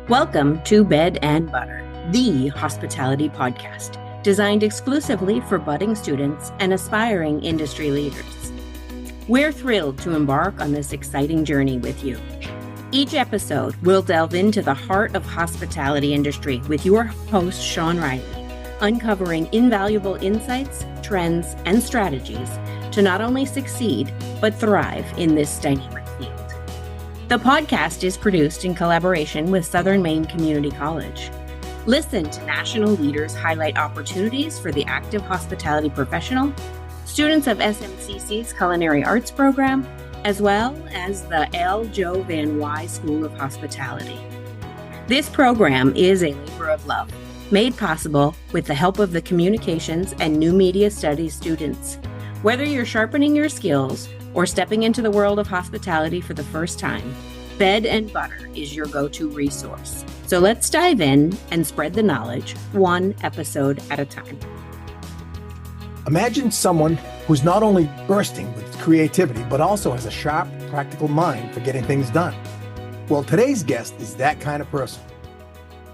Welcome to Bed and Butter, the hospitality podcast, designed exclusively for budding students and aspiring industry leaders. We're thrilled to embark on this exciting journey with you. Each episode, we'll delve into the heart of hospitality industry with your host, Sean Riley, uncovering invaluable insights, trends, and strategies to not only succeed, but thrive in this dynamic field. The podcast is produced in collaboration with Southern Maine Community College. Listen to national leaders highlight opportunities for the active hospitality professional, students of SMCC's Culinary Arts program, as well as the L. Joe Van Wy School of Hospitality. This program is a labor of love, made possible with the help of the Communications and New Media Studies students. Whether you're sharpening your skills or stepping into the world of hospitality for the first time, Bed and Butter is your go-to resource. So let's dive in and spread the knowledge, one episode at a time. Imagine someone who's not only bursting with creativity, but also has a sharp, practical mind for getting things done. Well, today's guest is that kind of person.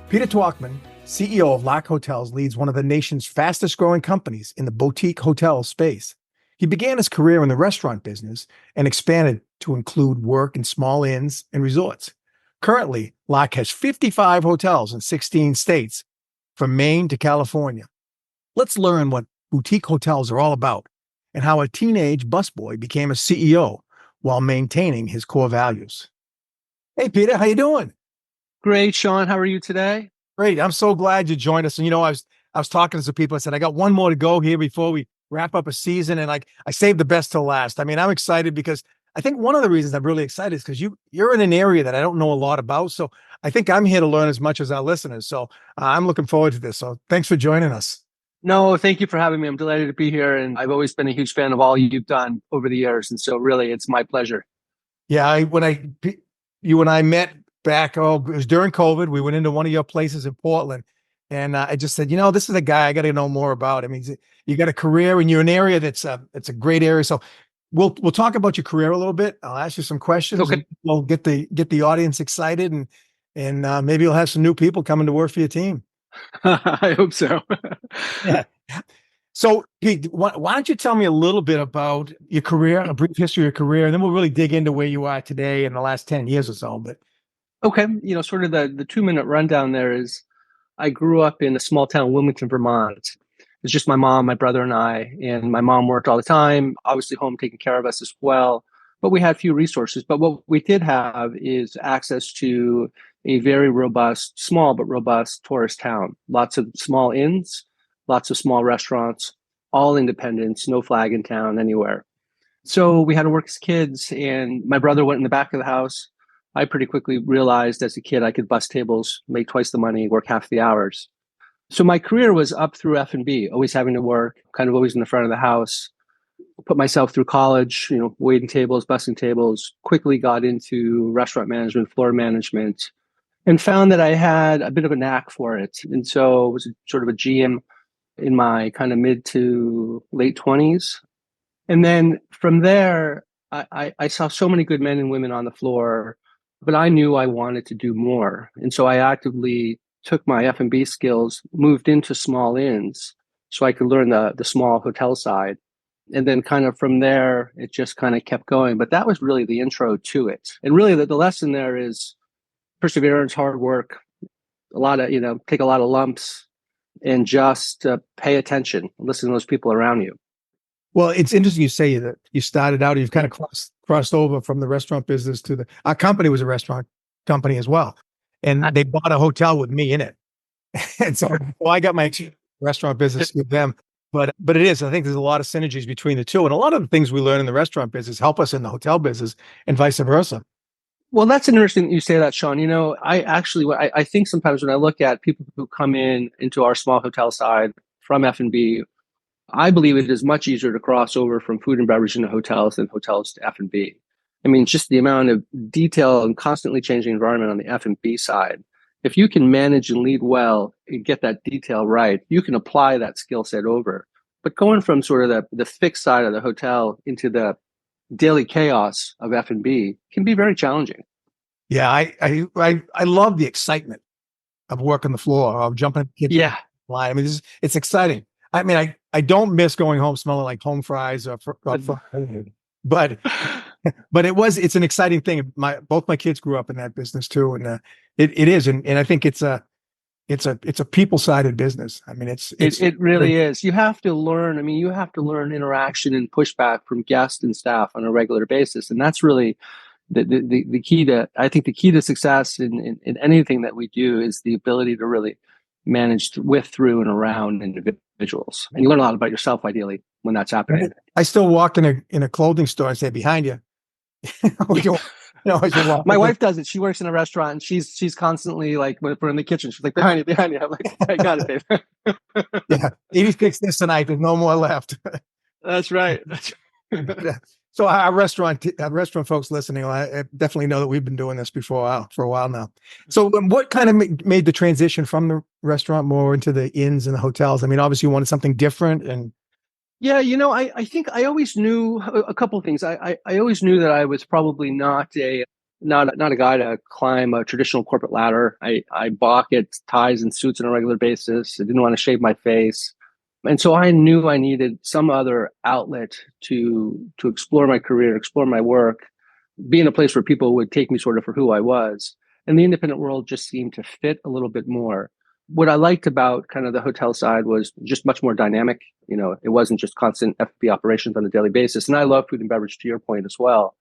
Peter Twachtman, CEO of Lark Hotels, leads one of the nation's fastest growing companies in the boutique hotel space. He began his career in the restaurant business and expanded to include work in small inns and resorts. Currently, Lark has 55 hotels in 16 states, from Maine to California. Let's learn what boutique hotels are all about and how a teenage busboy became a CEO while maintaining his core values. Hey, Peter, how you doing? Great, Sean. How are you today? Great. I'm so glad you joined us. And I was talking to some people. I said, I got one more to go here before we wrap up a season. And I saved the best till last. I mean, I'm excited because I think one of the reasons I'm really excited is because you're in an area that I don't know a lot about. So I think I'm here to learn as much as our listeners. So I'm looking forward to this. So thanks for joining us. No, thank you for having me. I'm delighted to be here. And I've always been a huge fan of all you've done over the years. And so really, it's my pleasure. Yeah, you and I met back, it was during COVID. We went into one of your places in Portland. And I just said, this is a guy I got to know more about. I mean, you got a career and you're in an area it's a great area. So we'll talk about your career a little bit. I'll ask you some questions. Okay. We'll get the audience excited and maybe you'll have some new people coming to work for your team. I hope so. Yeah. So Pete, why don't you tell me a little bit about your career, a brief history of your career, and then we'll really dig into where you are today in the last 10 years or so. But Okay. Sort of the 2-minute rundown there is I grew up in a small town, Wilmington, Vermont. It's just my mom, my brother, and I. And my mom worked all the time, obviously home taking care of us as well. But we had few resources. But what we did have is access to a very robust, small but robust tourist town. Lots of small inns, lots of small restaurants, all independents, no flag in town anywhere. So we had to work as kids, and my brother went in the back of the house. I pretty quickly realized as a kid I could bus tables, make twice the money, work half the hours. So my career was up through F&B, always having to work, kind of always in the front of the house. Put myself through college, waiting tables, bussing tables, quickly got into restaurant management, floor management, and found that I had a bit of a knack for it. And so it was sort of a GM in my kind of mid to late 20s. And then from there, I saw so many good men and women on the floor, but I knew I wanted to do more. And so I actively took my F&B skills, moved into small inns so I could learn the small hotel side. And then kind of from there, it just kind of kept going. But that was really the intro to it. And really the lesson there is perseverance, hard work, take a lot of lumps and just pay attention, listen to those people around you. well, it's interesting you say that you started out, you've kind of crossed over from the restaurant business to our company was a restaurant company as well. And they bought a hotel with me in it. And so I got my restaurant business with them. But it is, I think there's a lot of synergies between the two. And a lot of the things we learn in the restaurant business help us in the hotel business and vice versa. Well, that's interesting that you say that, Sean. I think sometimes when I look at people who come into our small hotel side from F&B, I believe it is much easier to cross over from food and beverage into hotels than hotels to F&B. I mean, just the amount of detail and constantly changing environment on the F&B side. If you can manage and lead well and get that detail right, you can apply that skill set over. But going from sort of the fixed side of the hotel into the daily chaos of F&B can be very challenging. Yeah, I love the excitement of working the floor, of jumping in the kitchen Yeah. line. I mean, it's exciting. I mean, I don't miss going home smelling like home fries but it's an exciting thing. Both my kids grew up in that business too, and it is, and I think it's a people-sided business. I mean, It really is. You have to learn. I mean, you have to learn interaction and pushback from guests and staff on a regular basis, and that's really the key to. I think the key to success in anything that we do is the ability to really manage with, through, and around individuals, and you learn a lot about yourself, ideally, when that's happening. I still walk in a clothing store and say, "Behind you." My wife does it. She works in a restaurant, and she's constantly like, when we're in the kitchen, she's like, behind you, behind you. I'm like, I got it, babe. Yeah, Edie fixed this tonight. There's no more left. That's right. So our restaurant folks listening, I definitely know that we've been doing this before for a while now. So what kind of made the transition from the restaurant more into the inns and the hotels? I mean, obviously you wanted something different, and Yeah, I think I always knew a couple of things. I always knew that I was probably not a guy to climb a traditional corporate ladder. I balk at ties and suits on a regular basis. I didn't want to shave my face. And so I knew I needed some other outlet to explore my career, explore my work, be in a place where people would take me sort of for who I was. And the independent world just seemed to fit a little bit more. What I liked about kind of the hotel side was just much more dynamic. It wasn't just constant F&B operations on a daily basis. And I love food and beverage, to your point as well.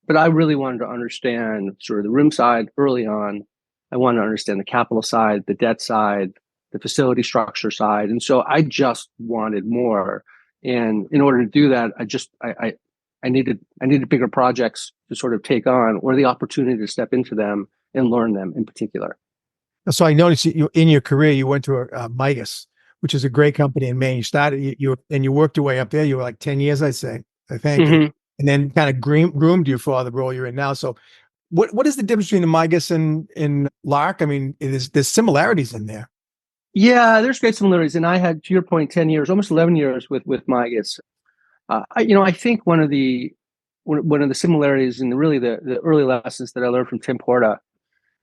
But I really wanted to understand sort of the room side early on. I wanted to understand the capital side, the debt side, the facility structure side. And so I just wanted more. And in order to do that, I needed bigger projects to sort of take on, or the opportunity to step into them and learn them in particular. so I noticed you in your career you went to Migas, which is a great company in Maine. You started you worked your way up there. You were like 10 years, I think, Mm-hmm. and then kind of groomed you for the role you're in now. So what is the difference between the Migas and Lark? I mean, there's similarities in there. Yeah, there's great similarities. And I had, to your point, 10 years, almost 11 years with Migas. I think one of the similarities and really the early lessons that I learned from Tim Porta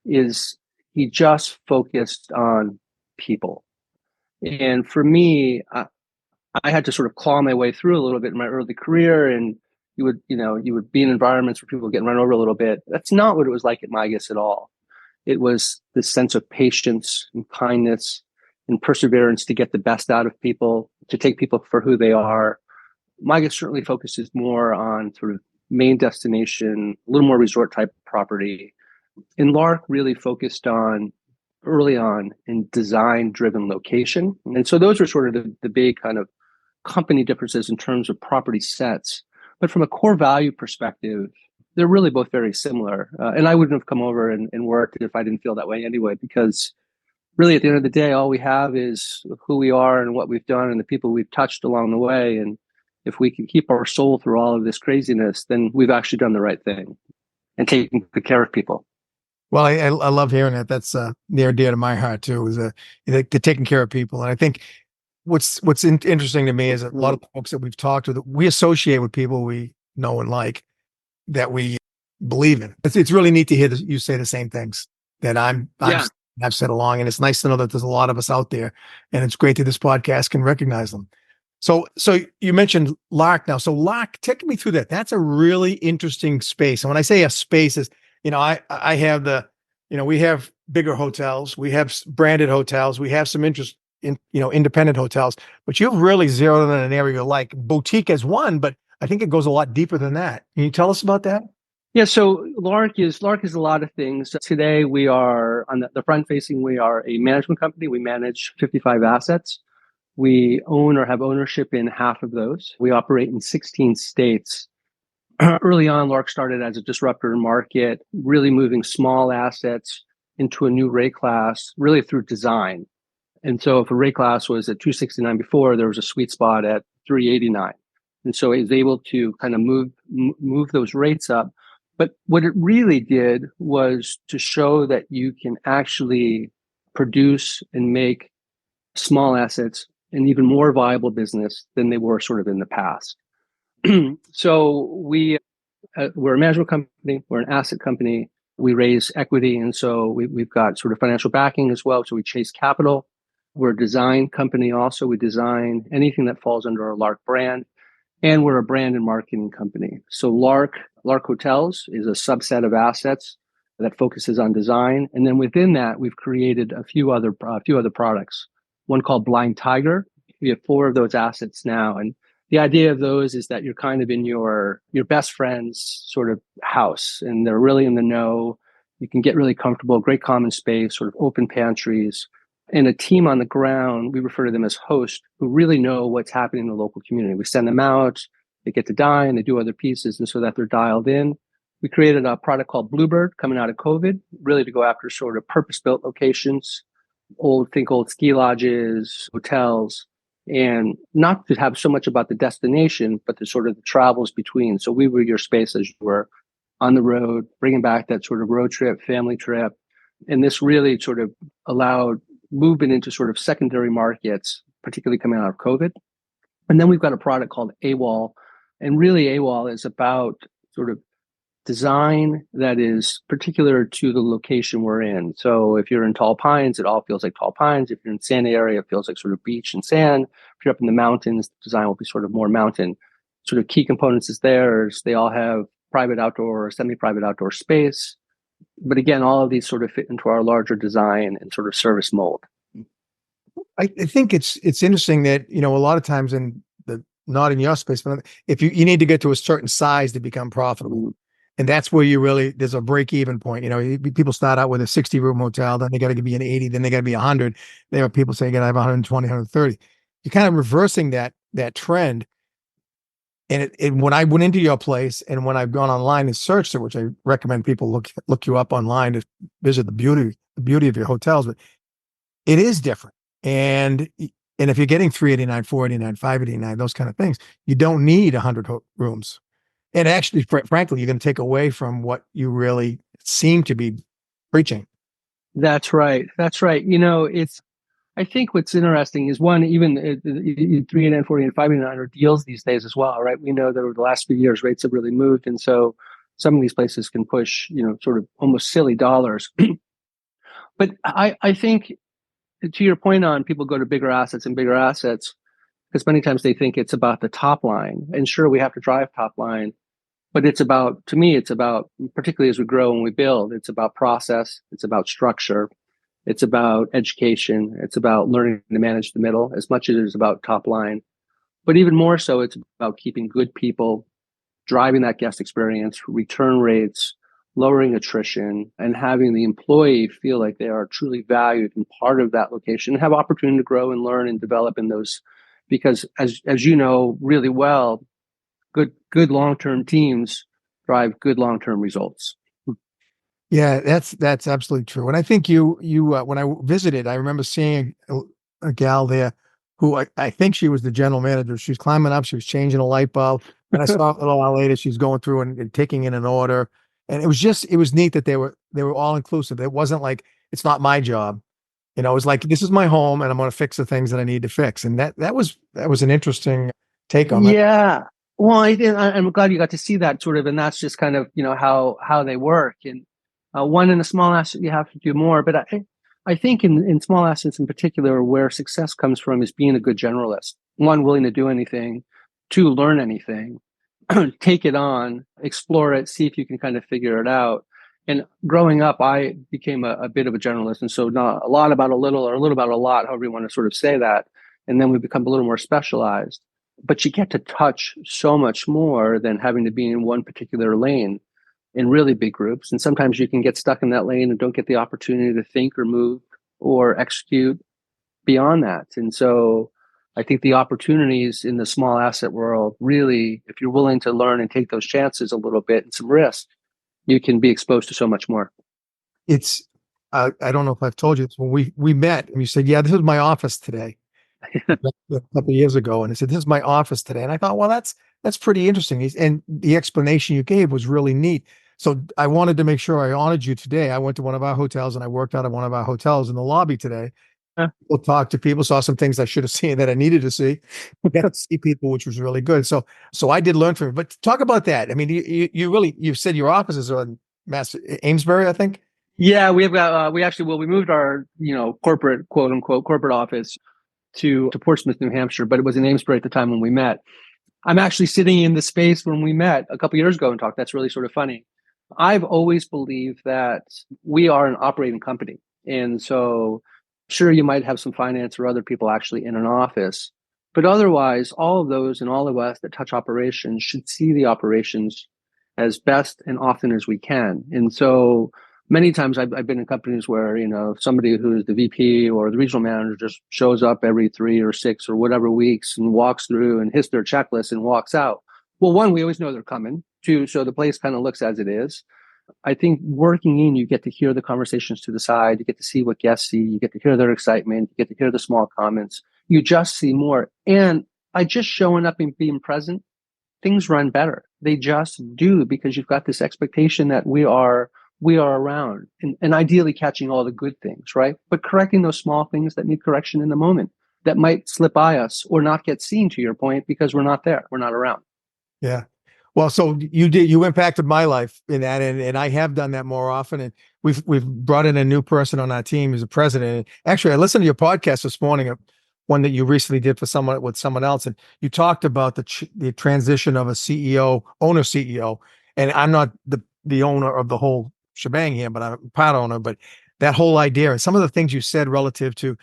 is he just focused on people. And for me, I had to sort of claw my way through a little bit in my early career, and you would be in environments where people were getting run over a little bit. That's not what it was like at Migas at all. It was this sense of patience and kindness and perseverance to get the best out of people, to take people for who they are. Migas certainly focuses more on sort of main destination, a little more resort type property. And Lark really focused on early on in design driven location. And so those are sort of the big kind of company differences in terms of property sets. But from a core value perspective, they're really both very similar. And I wouldn't have come over and worked if I didn't feel that way anyway, because really at the end of the day, all we have is who we are and what we've done and the people we've touched along the way. And if we can keep our soul through all of this craziness, then we've actually done the right thing and taking good care of people. Well, I love hearing that. That's near and dear to my heart too. Is the taking care of people, and I think what's interesting to me is a lot of folks that we've talked with, we associate with people we know and like, that we believe in. It's really neat to hear you say the same things that I've said along, and it's nice to know that there's a lot of us out there, and it's great that this podcast can recognize them. So you mentioned Lark now. So Lark, take me through that. That's a really interesting space. And when I say a space is, I have we have bigger hotels, we have branded hotels, we have some interest in, independent hotels, but you've really zeroed in an area like boutique as one, but I think it goes a lot deeper than that. Can you tell us about that? Yeah, so Lark is a lot of things. Today we are on the front facing, we are a management company. We manage 55 assets. We own or have ownership in half of those. We operate in 16 states. Early on, Lark started as a disruptor market, really moving small assets into a new rate class, really through design. And so if a rate class was at 269 before, there was a sweet spot at 389. And so it was able to kind of move those rates up. But what it really did was to show that you can actually produce and make small assets an even more viable business than they were sort of in the past. So we're a management company, we're an asset company, We raise equity, and so we've got sort of financial backing as well. So we chase capital. We're a design company also. We design anything that falls under our Lark brand, and we're a brand and marketing company. So Lark Hotels is a subset of assets that focuses on design, and then within that, we've created a few other products. One called Blind Tiger. We have 4 of those assets now, and the idea of those is that you're kind of in your best friend's sort of house, and they're really in the know. You can get really comfortable, great common space, sort of open pantries, and a team on the ground. We refer to them as hosts who really know what's happening in the local community. We send them out, they get to dine, they do other pieces, and so that they're dialed in. We created a product called Bluebird coming out of COVID, really to go after sort of purpose-built locations, old ski lodges, hotels, and not to have so much about the destination, but the sort of the travels between. So we were your space as you were on the road, bringing back that sort of road trip, family trip. And this really sort of allowed movement into sort of secondary markets, particularly coming out of COVID. And then we've got a product called AWOL. And really AWOL is about sort of design that is particular to the location we're in. So if you're in Tall Pines, it all feels like Tall Pines. If you're in Sand area, it feels like sort of beach and sand. If you're up in the mountains, the design will be sort of more mountain. Sort of key components is theirs. They all have private outdoor or semi-private outdoor space. But again, all of these sort of fit into our larger design and sort of service mold. I think it's interesting that, a lot of times not in your space, but if you need to get to a certain size to become profitable. And that's where there's a break-even point. People start out with a 60-room hotel, then they got to be an 80, then they got to be 100. There are people saying, I have 120, 130. You're kind of reversing that trend. And when I went into your place and when I've gone online and searched it, which I recommend people look you up online to visit the beauty of your hotels, but it is different. And if you're getting 389, 489, 589, those kind of things, you don't need 100 rooms. And actually, frankly, you're going to take away from what you really seem to be preaching. That's right. I think what's interesting is one, even 389, 489, 589 are deals these days as well, right? We know that over the last few years, rates have really moved. And so some of these places can push, sort of almost silly dollars. But I think to your point on people go to bigger assets, because many times they think it's about the top line. And sure, we have to drive top line. But to me, it's about, particularly as we grow and we build, it's about process, it's about structure, it's about education, it's about learning to manage the middle as much as it is about top line. But even more so, it's about keeping good people, driving that guest experience, return rates, lowering attrition, and having the employee feel like they are truly valued and part of that location and have opportunity to grow and learn and develop in those. Because as you know really well, good long-term teams drive good long-term results. Yeah, that's absolutely true. And I think you when I visited, I remember seeing a gal there who I think she was the general manager. She was climbing up, she was changing a light bulb. And I saw a little while later, she's going through and taking in an order. And it was neat that they were all inclusive. It wasn't like, it's not my job. It was like, this is my home and I'm going to fix the things that I need to fix. And that was an interesting take on that. Yeah. Well, I'm glad you got to see that sort of, and that's just kind of, how they work. And one, in a small asset, you have to do more. But I think in small assets in particular, where success comes from is being a good generalist. One, willing to do anything. Two, learn anything. Take it on, explore it, see if you can kind of figure it out. And growing up, I became a bit of a generalist. And so not a lot about a little or a little about a lot, however you want to sort of say that. And then we become a little more specialized. But you get to touch so much more than having to be in one particular lane in really big groups. And sometimes you can get stuck in that lane and don't get the opportunity to think or move or execute beyond that. And so I think the opportunities in the small asset world, really, if you're willing to learn and take those chances a little bit and some risk, you can be exposed to so much more. It's, I don't know if I've told you this, when we met and you said, yeah, this is my office today. A couple of years ago, and I said, this is my office today. And I thought, well, that's pretty interesting. And the explanation you gave was really neat. So I wanted to make sure I honored you today. I went to one of our hotels and I worked out at one of our hotels in the lobby today. We'll talk to people, saw some things I should have seen that I needed to see. Got to see people, which was really good. So I did learn from it. But talk about that. I mean, you've said your offices are Amesbury, I think. Yeah, we have got we moved our corporate, quote unquote, corporate office to Portsmouth, New Hampshire, but it was in Amesbury at the time when we met. I'm actually sitting in the space when we met a couple years ago and talked. That's really sort of funny. I've always believed that we are an operating company. And so, sure, you might have some finance or other people actually in an office, but otherwise, all of those and all of us that touch operations should see the operations as best and often as we can. And so, many times I've been in companies where, somebody who is the VP or the regional manager just shows up every 3 or 6 or whatever weeks and walks through and hits their checklist and walks out. Well, one, we always know they're coming. Two, so the place kind of looks as it is. I think working in, you get to hear the conversations to the side. You get to see what guests see. You get to hear their excitement. You get to hear the small comments. You just see more. And by just showing up and being present, things run better. They just do, because you've got this expectation that we are around and ideally catching all the good things, right? But correcting those small things that need correction in the moment that might slip by us or not get seen, to your point, because we're not there. We're not around. Yeah. Well, so you impacted my life in that, and I have done that more often. And we've brought in a new person on our team who's a president. And actually, I listened to your podcast this morning, one that you recently did with someone else, and you talked about the transition of a owner CEO. And I'm not the owner of the whole shebang here, but I'm a part owner. But that whole idea and some of the things you said relative to,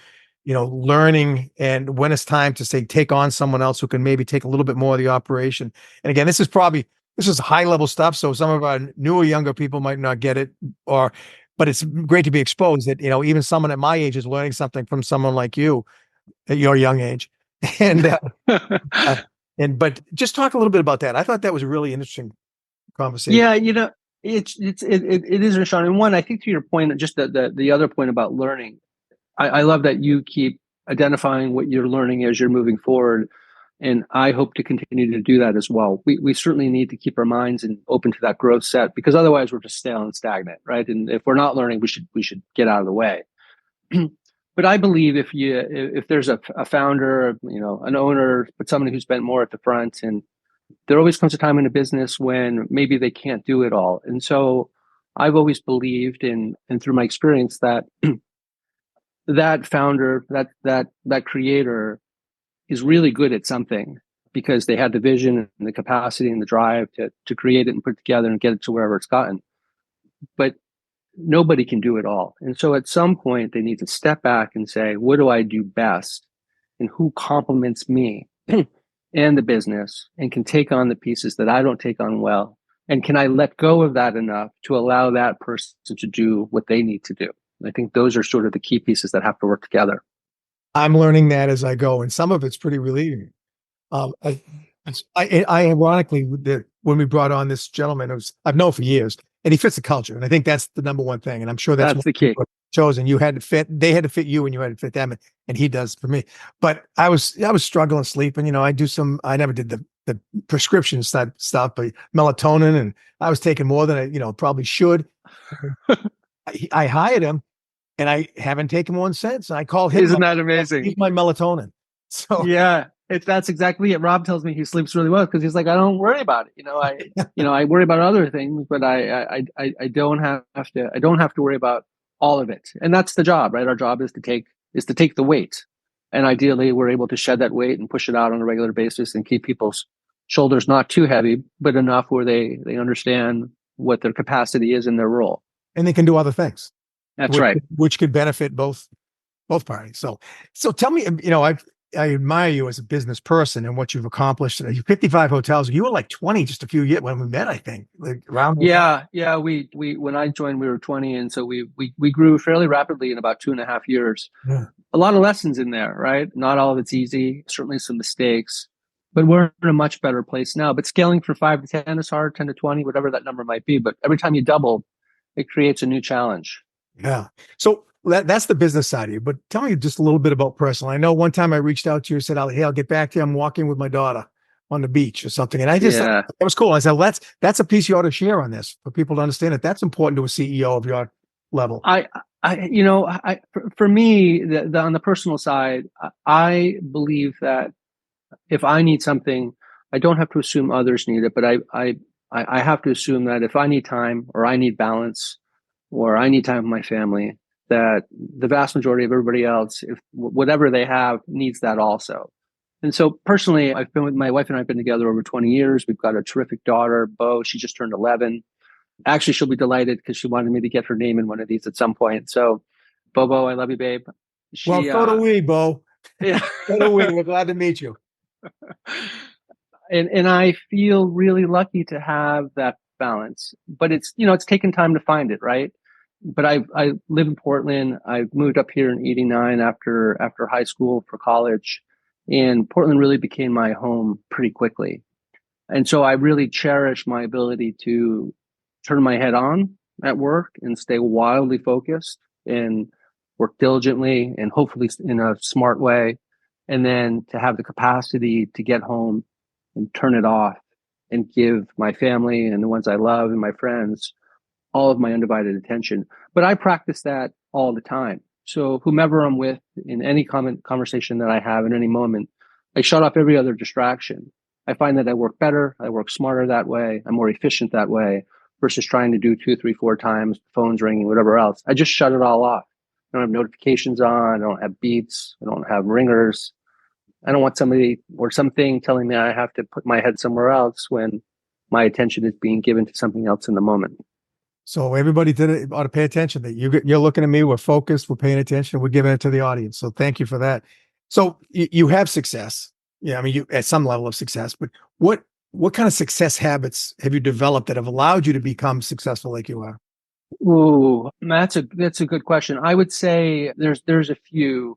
learning and when it's time to take on someone else who can maybe take a little bit more of the operation. And again, this is high level stuff. So some of our newer, younger people might not get it, but it's great to be exposed that, even someone at my age is learning something from someone like you at your young age. And, but just talk a little bit about that. I thought that was a really interesting conversation. Yeah. It is, Sean. And one, I think to your point, just the other point about learning, I love that you keep identifying what you're learning as you're moving forward. And I hope to continue to do that as well. We certainly need to keep our minds open to that growth set, because otherwise we're just stale and stagnant, right? And if we're not learning, we should get out of the way. But I believe if there's a founder, an owner, but somebody who's spent more at the front, and there always comes a time in a business when maybe they can't do it all. And so I've always believed and through my experience that that founder, that creator is really good at something because they had the vision and the capacity and the drive to create it and put it together and get it to wherever it's gotten. But nobody can do it all. And so at some point they need to step back and say, what do I do best? And who complements me and the business and can take on the pieces that I don't take on well? And can I let go of that enough to allow that person to do what they need to do? I think those are sort of the key pieces that have to work together. I'm learning that as I go, and some of it's pretty relieving. I ironically, when we brought on this gentleman, I've known for years, and he fits the culture, and I think that's the number one thing. And I'm sure that's the key. Chosen, you had to fit; they had to fit you, and you had to fit them, and he does for me. But I was struggling sleeping. I never did the prescription stuff, but melatonin, and I was taking more than I probably should. I hired him. And I haven't taken one since. I called him. Isn't that amazing? He's my melatonin. So yeah, that's exactly it. Rob tells me he sleeps really well because he's like, I don't worry about it. I worry about other things, but I don't have to worry about all of it. And that's the job, right? Our job is to take the weight, and ideally we're able to shed that weight and push it out on a regular basis and keep people's shoulders not too heavy, but enough where they understand what their capacity is in their role, and they can do other things. That's right. Which could benefit both parties. So tell me, I admire you as a business person and what you've accomplished. You 55 hotels. You were like 20 just a few years when we met, I think. Around. Yeah. We when I joined, we were 20, and so we grew fairly rapidly in about 2.5 years. Yeah. A lot of lessons in there, right? Not all of it's easy. Certainly some mistakes, but we're in a much better place now. But scaling from 5 to 10 is hard. 10 to 20, whatever that number might be. But every time you double, it creates a new challenge. Yeah. So that's the business side of you, but tell me just a little bit about personal. I know one time I reached out to you and said, hey, I'll get back to you. I'm walking with my daughter on the beach or something. And I just, that was cool. I said, that's a piece you ought to share on this for people to understand that that's important to a CEO of your level. For me, on the personal side, I believe that if I need something, I don't have to assume others need it, but I have to assume that if I need time or I need balance or I need time with my family, that the vast majority of everybody else, if whatever they have, needs that also. And so personally, I've been with my wife and I've been together over 20 years. We've got a terrific daughter, Bo. She just turned 11. Actually, she'll be delighted because she wanted me to get her name in one of these at some point. So, Bobo, I love you, babe. Well, She, so do we, Bo. yeah. So do we. We're glad to meet you. And I feel really lucky to have that balance, but it's taken time to find it, right? But I live in Portland. I moved up here in '89 after high school for college, and Portland really became my home pretty quickly. And so I really cherish my ability to turn my head on at work and stay wildly focused and work diligently and hopefully in a smart way. And then to have the capacity to get home and turn it off and give my family and the ones I love and my friends all of my undivided attention. But I practice that all the time. So whomever I'm with in any conversation that I have in any moment, I shut off every other distraction. I find that I work better, I work smarter that way, I'm more efficient that way versus trying to do 2, 3, 4 times, phones ringing, whatever else. I just shut it all off. I don't have notifications on, I don't have beeps, I don't have ringers. I don't want somebody or something telling me I have to put my head somewhere else when my attention is being given to something else in the moment. So everybody ought to pay attention that you're looking at me. We're focused. We're paying attention. We're giving it to the audience. So thank you for that. So you have success. Yeah. I mean, you at some level of success, but what kind of success habits have you developed that have allowed you to become successful like you are? Ooh, that's a good question. I would say there's a few.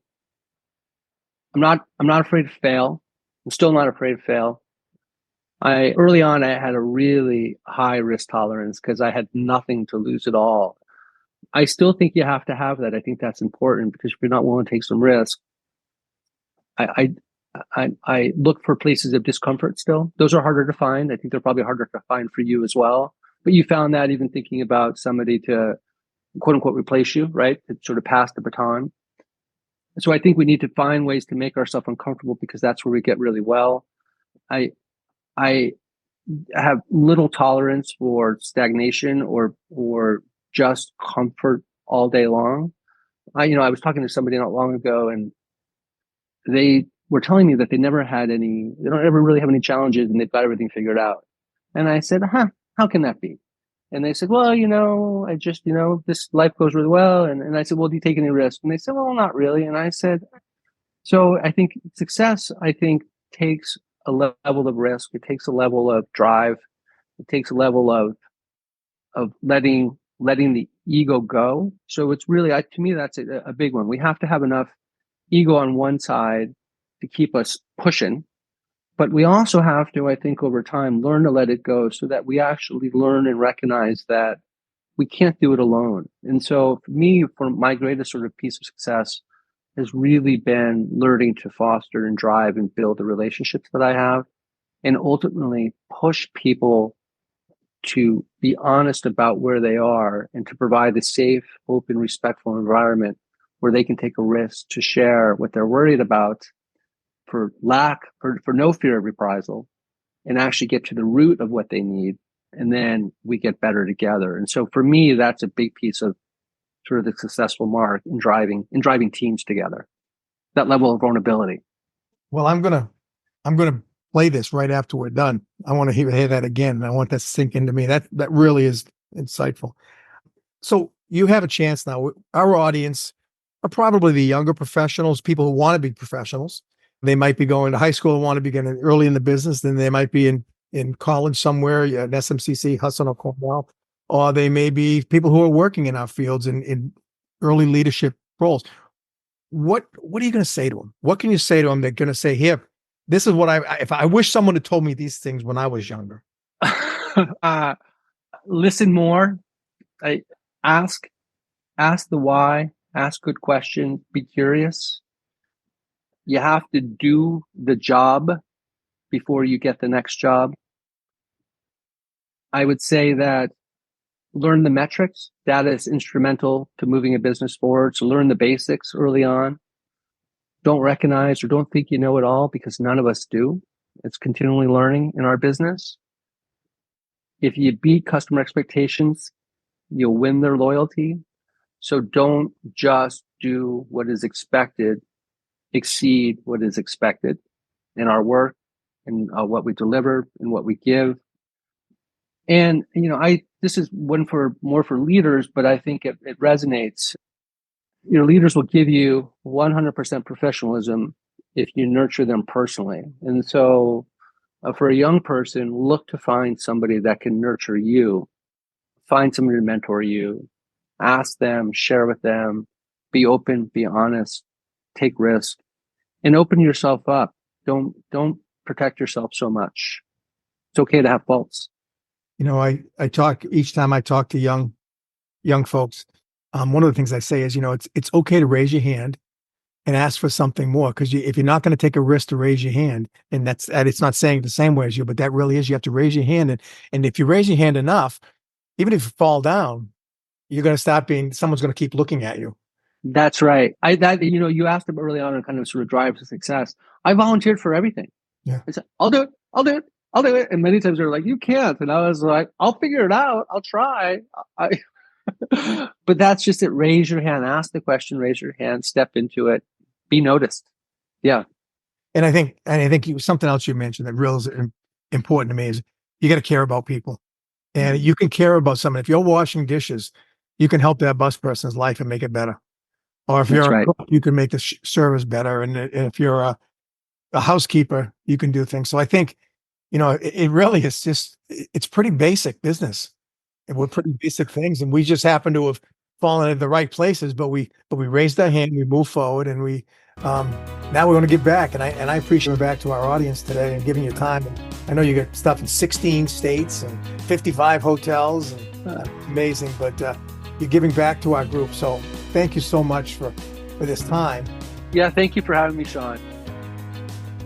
I'm not afraid to fail. I'm still not afraid to fail. Early on I had a really high risk tolerance because I had nothing to lose at all. I still think you have to have that. I think that's important because if you're not willing to take some risk, I I look for places of discomfort still. Those are harder to find. I think they're probably harder to find for you as well. But you found that even thinking about somebody to quote unquote replace you, right? To sort of pass the baton. So I think we need to find ways to make ourselves uncomfortable because that's where we get really well. I I have little tolerance for stagnation or just comfort all day long. I was talking to somebody not long ago and they were telling me that they don't ever really have any challenges and they've got everything figured out. And I said, how can that be? And they said, well, I just, this life goes really well. And I said, well, do you take any risks? And they said, well, not really. And I said, so I think success, takes a level of risk. It takes a level of drive. It takes a level of letting the ego go. So it's really, to me, that's a big one. We have to have enough ego on one side to keep us pushing, but we also have to, I think, over time, learn to let it go so that we actually learn and recognize that we can't do it alone. And so for me, for my greatest sort of piece of success has really been learning to foster and drive and build the relationships that I have and ultimately push people to be honest about where they are and to provide a safe, open, respectful environment where they can take a risk to share what they're worried about for no fear of reprisal and actually get to the root of what they need. And then we get better together. And so for me, that's a big piece of sort of the successful mark in driving teams together, that level of vulnerability. Well, I'm gonna play this right after we're done. I want to hear that again, and I want that to sink into me. That really is insightful. So you have a chance now. Our audience are probably the younger professionals, people who want to be professionals. They might be going to high school and want to be getting early in the business. Then they might be in college somewhere, at SMCC, Hudson or Cornell, or they may be people who are working in our fields in early leadership roles. What are you going to say to them? What can you say to them? They're going to say, here, this is what if I wish someone had told me these things when I was younger. Listen more. I ask the why, ask good questions, be curious. You have to do the job before you get the next job. I would say that learn the metrics. Data is instrumental to moving a business forward. So learn the basics early on. Don't recognize or don't think you know it all because none of us do. It's continually learning in our business. If you beat customer expectations, you'll win their loyalty. So don't just do what is expected, exceed what is expected in our work and what we deliver and what we give. And, this is one more for leaders, but I think it resonates. Your leaders will give you 100% professionalism if you nurture them personally. And so for a young person, look to find somebody that can nurture you, find somebody to mentor you, ask them, share with them, be open, be honest, take risk, and open yourself up. Don't protect yourself so much. It's okay to have faults. I talk each time I talk to young folks. One of the things I say is, it's okay to raise your hand and ask for something more, because if you're not going to take a risk to raise your hand, and it's not saying it the same way as you, but that really is, you have to raise your hand, and if you raise your hand enough, even if you fall down, you're going to stop someone's going to keep looking at you. That's right. You asked them early on and kind of sort of drive to success. I volunteered for everything. Yeah. I said, I'll do it. And many times they're like, you can't. And I was like, I'll figure it out. I'll try. But that's just it. Raise your hand, ask the question, raise your hand, step into it, be noticed. Yeah. And I think something else you mentioned that really is important to me is you got to care about people. And you can care about someone. If you're washing dishes, you can help that bus person's life and make it better. Or if you're a cook, you can make the service better. And if you're a housekeeper, you can do things. So I think, it really is it's pretty basic business. And we're pretty basic things. And we just happen to have fallen into the right places, but we raised our hand, we moved forward, and now we want to give back. And I appreciate giving back to our audience today and giving you time. And I know you got stuff in 16 states and 55 hotels, and amazing, but you're giving back to our group. So thank you so much for this time. Yeah, thank you for having me, Sean.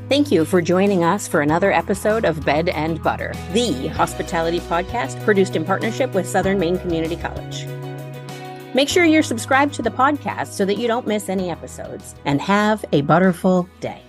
Thank you for joining us for another episode of Bed and Butter, the hospitality podcast produced in partnership with Southern Maine Community College. Make sure you're subscribed to the podcast so that you don't miss any episodes, and have a butterful day.